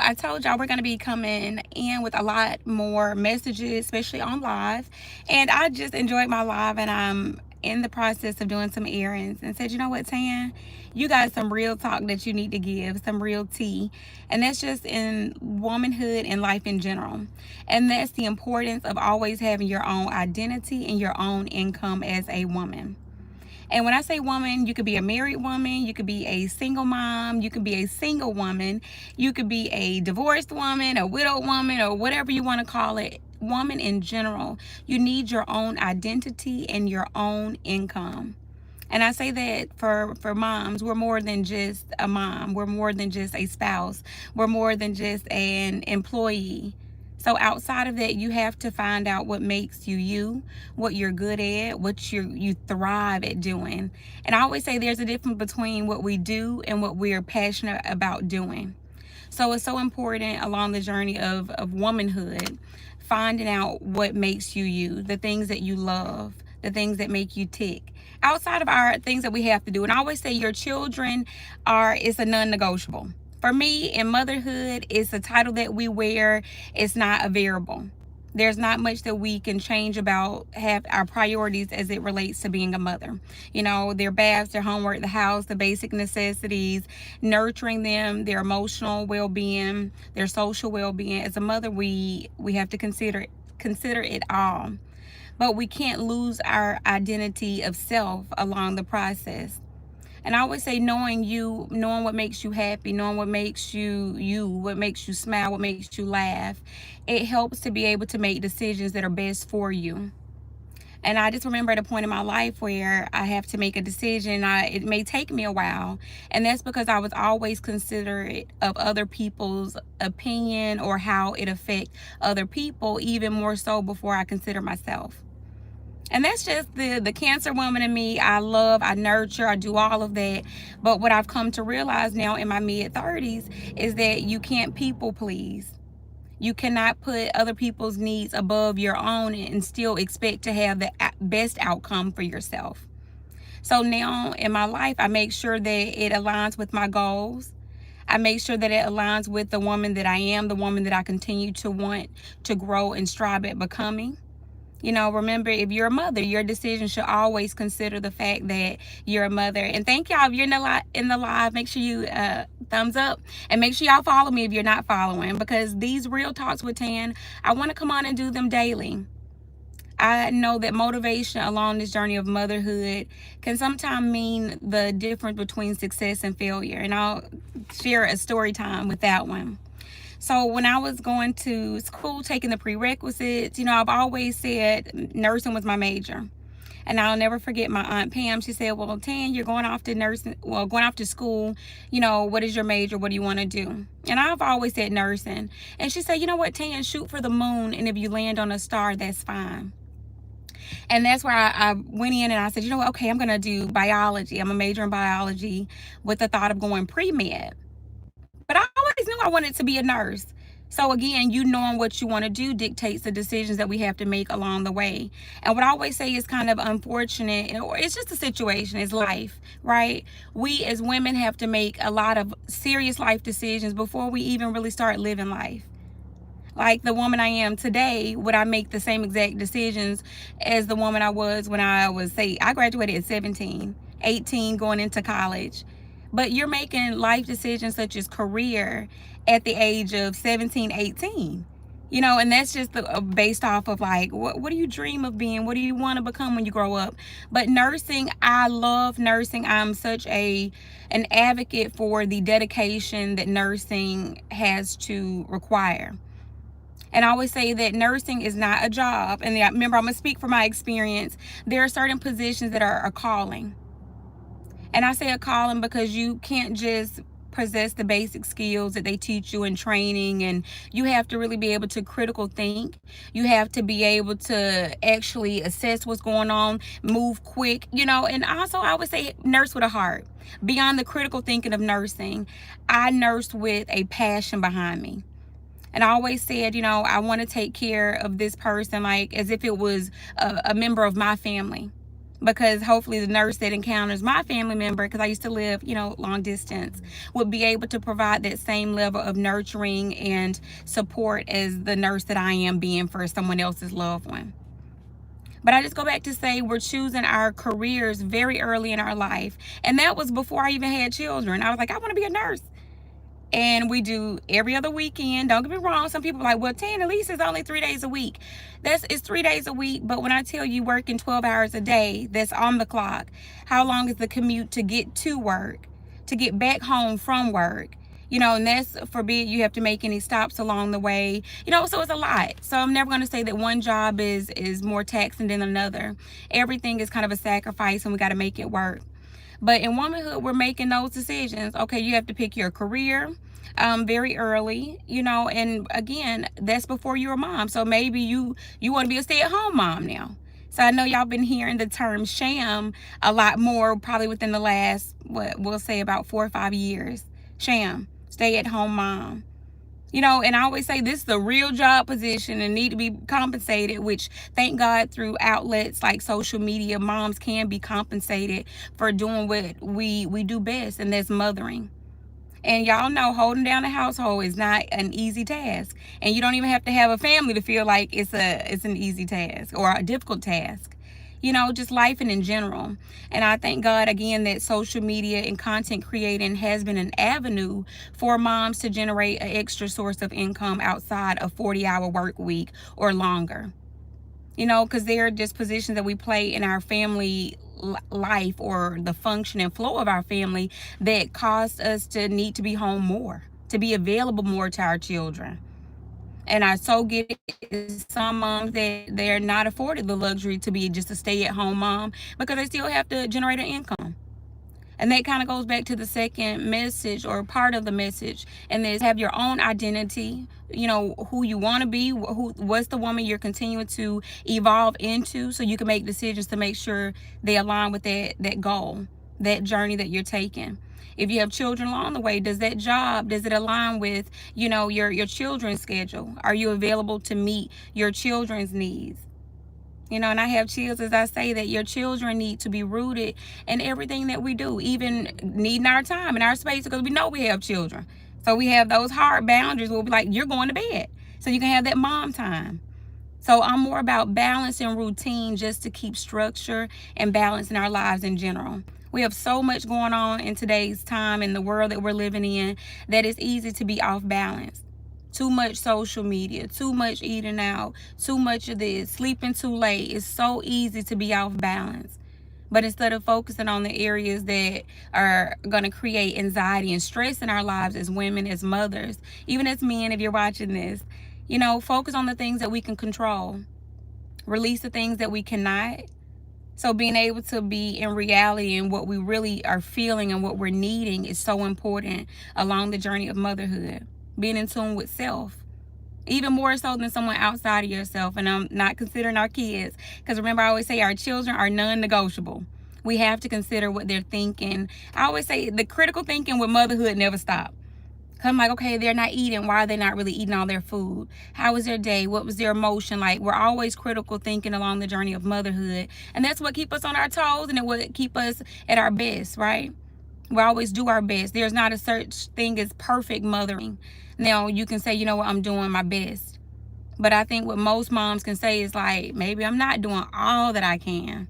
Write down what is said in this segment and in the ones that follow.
I told y'all we're going to be coming in with a lot more messages, especially on live. And I just enjoyed my live, and I'm in the process of doing some errands and said, you know what, Tan, you got some real talk that you need to give, some real tea. And that's just in womanhood and life in general. And that's the importance of always having your own identity and your own income as a woman. And when I say woman, you could be a married woman, you could be a single mom, you could be a single woman, you could be a divorced woman, a widowed woman, or whatever you want to call it. Woman in general, you need your own identity and your own income. And I say that for moms, we're more than just a mom. We're more than just a spouse. We're more than just an employee. So outside of that, you have to find out what makes you you, what you're good at, what you thrive at doing. And I always say there's a difference between what we do and what we're passionate about doing. So it's so important along the journey of womanhood, finding out what makes you you, the things that you love, the things that make you tick. Outside of our things that we have to do. And I always say your children it's a non-negotiable. For me, in motherhood, it's a title that we wear. It's not a variable. There's not much that we can change about have our priorities as it relates to being a mother. You know, their baths, their homework, the house, the basic necessities, nurturing them, their emotional well-being, their social well-being. As a mother, we have to consider it all. But we can't lose our identity of self along the process. And I always say knowing you, knowing what makes you happy, knowing what makes you, what makes you smile, what makes you laugh, it helps to be able to make decisions that are best for you. And I just remember at a point in my life where I have to make a decision. It may take me a while. And that's because I was always considerate of other people's opinion or how it affects other people, even more so before I consider myself. And that's just the Cancer woman in me. I love, I nurture, I do all of that. But what I've come to realize now in my mid-30s is that you can't people please. You cannot put other people's needs above your own and still expect to have the best outcome for yourself. So now in my life, I make sure that it aligns with my goals. I make sure that it aligns with the woman that I am, the woman that I continue to want to grow and strive at becoming. You know, remember, if you're a mother, your decision should always consider the fact that you're a mother. And thank y'all. If you're in the live, make sure you thumbs up, and make sure y'all follow me if you're not following, because these real talks with Tan, I want to come on and do them daily. I know that motivation along this journey of motherhood can sometimes mean the difference between success and failure. And I'll share a story time with that one. So when I was going to school, taking the prerequisites, you know, I've always said nursing was my major. And I'll never forget my Aunt Pam. She said, well, Tan, you're going off to going off to school. You know, what is your major? What do you want to do? And I've always said nursing. And she said, you know what, Tan, shoot for the moon. And if you land on a star, that's fine. And that's where I went in and I said, you know what, okay, I'm going to do biology. I'm a major in biology with the thought of going pre-med. But I always knew I wanted to be a nurse. So again, you knowing what you want to do dictates the decisions that we have to make along the way. And what I always say is kind of unfortunate, or it's just a situation, it's life, right? We as women have to make a lot of serious life decisions before we even really start living life. Like the woman I am today, would I make the same exact decisions as the woman I was when I was, say, I graduated at 17, 18, going into college. But you're making life decisions such as career at the age of 17, 18. You know, and that's just based off of like, what do you dream of being? What do you want to become when you grow up? But nursing, I love nursing. I'm such an advocate for the dedication that nursing has to require. And I always say that nursing is not a job. And remember, I'm going to speak from my experience. There are certain positions that are a calling. And I say a calling because you can't just possess the basic skills that they teach you in training, and you have to really be able to critical think. You have to be able to actually assess what's going on, move quick, you know. And also I would say nurse with a heart. Beyond the critical thinking of nursing, I nurse with a passion behind me. And I always said, you know, I want to take care of this person like as if it was a member of my family. because hopefully the nurse that encounters my family member, because I used to live, long distance, would be able to provide that same level of nurturing and support as the nurse that I am being for someone else's loved one. But I just go back to say we're choosing our careers very early in our life. And that was before I even had children. I was like, I want to be a nurse. And we do every other weekend. Don't get me wrong. Some people are like, well, Tan, at least it's only 3 days a week. It's 3 days a week. But when I tell you working 12 hours a day, that's on the clock. How long is the commute to get to work, to get back home from work? And that's forbid you have to make any stops along the way. So it's a lot. So I'm never going to say that one job is more taxing than another. Everything is kind of a sacrifice, and we got to make it work. But in womanhood, we're making those decisions. Okay, you have to pick your career very early, and again, that's before you're a mom. So maybe you want to be a stay-at-home mom now. So I know y'all been hearing the term sham a lot more, probably within the last, what we'll say, about 4 or 5 years. Sham, stay-at-home mom. And I always say this is a real job position and need to be compensated, which thank God through outlets like social media, moms can be compensated for doing what we do best, and that's mothering. And y'all know holding down a household is not an easy task. And you don't even have to have a family to feel like it's an easy task or a difficult task. Just life and in general. And I thank God again that social media and content creating has been an avenue for moms to generate an extra source of income outside a 40-hour work week or longer. Because they're just positions that we play in our family life or the function and flow of our family that cause us to need to be home more, to be available more to our children. And I so get it. Some moms that they're not afforded the luxury to be just a stay-at-home mom because they still have to generate an income. And that kind of goes back to the second message or part of the message, and is have your own identity, who you want to be, what's the woman you're continuing to evolve into, so you can make decisions to make sure they align with that goal, that journey that you're taking. If you have children along the way, does it align with, your children's schedule? Are you available to meet your children's needs? And I have chills as I say that your children need to be rooted in everything that we do, even needing our time and our space, because we know we have children. So we have those hard boundaries. We'll be like, you're going to bed, so you can have that mom time. So I'm more about balance and routine, just to keep structure and balance in our lives in general. We have so much going on in today's time, in the world that we're living in, that it's easy to be off balance. Too much social media, too much eating out, too much of this, sleeping too late. It's so easy to be off balance. But instead of focusing on the areas that are going to create anxiety and stress in our lives as women, as mothers, even as men, if you're watching this, focus on the things that we can control. Release the things that we cannot. So being able to be in reality and what we really are feeling and what we're needing is so important along the journey of motherhood. Being in tune with self, even more so than someone outside of yourself. And I'm not considering our kids, because remember, I always say our children are non-negotiable. We have to consider what they're thinking. I always say the critical thinking with motherhood never stops. I'm like, okay, they're not eating. Why are they not really eating all their food? How was their day? What was their emotion like? We're always critical thinking along the journey of motherhood. And that's what keeps us on our toes, and it will keep us at our best, right? We always do our best. There's not a such thing as perfect mothering. Now, you can say, you know what, I'm doing my best. But I think what most moms can say is like, maybe I'm not doing all that I can.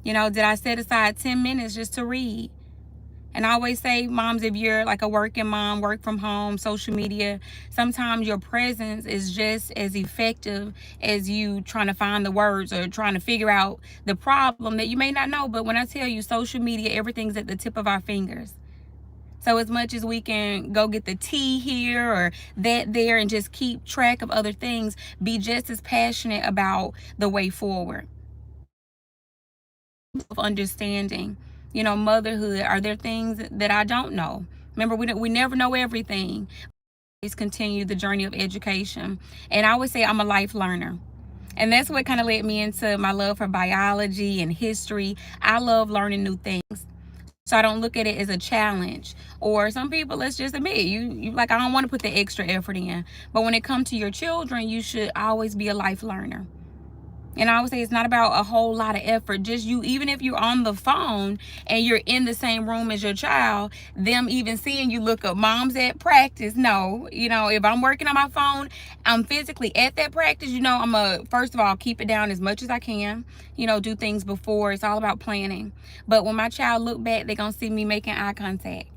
Did I set aside 10 minutes just to read? And I always say, moms, if you're like a working mom, work from home, social media, sometimes your presence is just as effective as you trying to find the words or trying to figure out the problem that you may not know. But when I tell you social media, everything's at the tip of our fingers. So as much as we can go get the tea here or that there and just keep track of other things, be just as passionate about the way forward. Of understanding, motherhood. Are there things that I don't know? Remember, we never know everything. Always continue the journey of education. And I would say I'm a life learner. And that's what kind of led me into my love for biology and history. I love learning new things. So I don't look at it as a challenge. Or some people, let's just admit, you like, I don't want to put the extra effort in. But when it comes to your children, you should always be a life learner. And I always say it's not about a whole lot of effort. Just you, even if you're on the phone and you're in the same room as your child, them even seeing you look up mom's at practice. No, if I'm working on my phone, I'm physically at that practice, I'm first of all, keep it down as much as I can, do things before. It's all about planning. But when my child look back, they're going to see me making eye contact.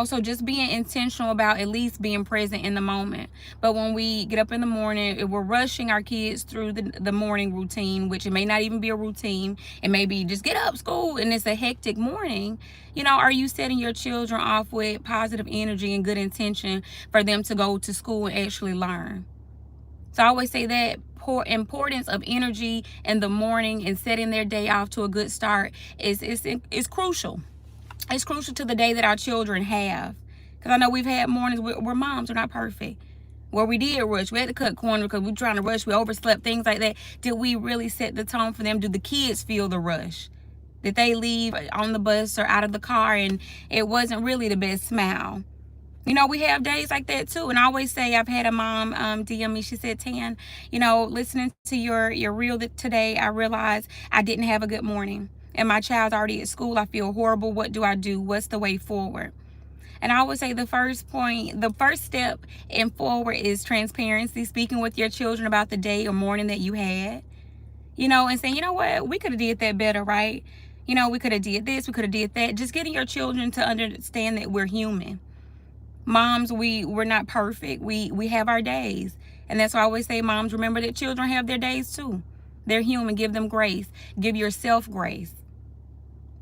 So just being intentional about at least being present in the moment. But when we get up in the morning, if we're rushing our kids through the morning routine, which it may not even be a routine, it may be just get up, school, and it's a hectic morning, are you setting your children off with positive energy and good intention for them to go to school and actually learn? So I always say that importance of energy in the morning and setting their day off to a good start is crucial. It's crucial to the day that our children have. Because I know we've had mornings where moms are not perfect. Where we did rush. We had to cut corners because we were trying to rush. We overslept, things like that. Did we really set the tone for them? Do the kids feel the rush? Did they leave on the bus or out of the car and it wasn't really the best smile? We have days like that too. And I always say, I've had a mom DM me. She said, Tan, listening to your reel today, I realized I didn't have a good morning. And my child's already at school. I feel horrible. What do I do? What's the way forward? And I would say the first step in forward is transparency, speaking with your children about the day or morning that you had, and saying, what, we could have did that better, right? We could have did this, we could have did that. Just getting your children to understand that we're human. Moms, we're not perfect. We have our days. And that's why I always say, moms, remember that children have their days too. They're human. Give them grace. Give yourself grace.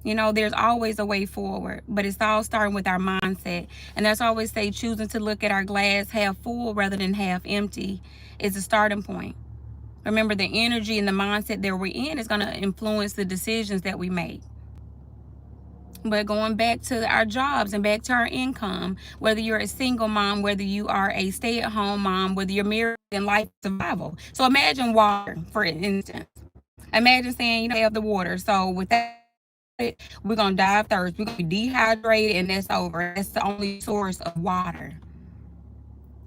There's always a way forward, but it's all starting with our mindset. And that's why I always say, choosing to look at our glass half full rather than half empty is a starting point. Remember, the energy and the mindset that we're in is going to influence the decisions that we make. But going back to our jobs and back to our income, whether you're a single mom, whether you are a stay-at-home mom, whether you're married in life survival. So imagine water, for instance. Imagine saying, have the water. So without it, we're going to die of thirst. We're going to be dehydrated and that's over. That's the only source of water.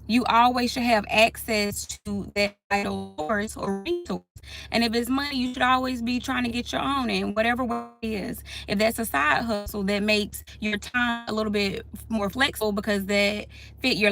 You always should have access to that vital source or resource. And if it's money, you should always be trying to get your own in whatever way it is. If that's a side hustle that makes your time a little bit more flexible because that fit your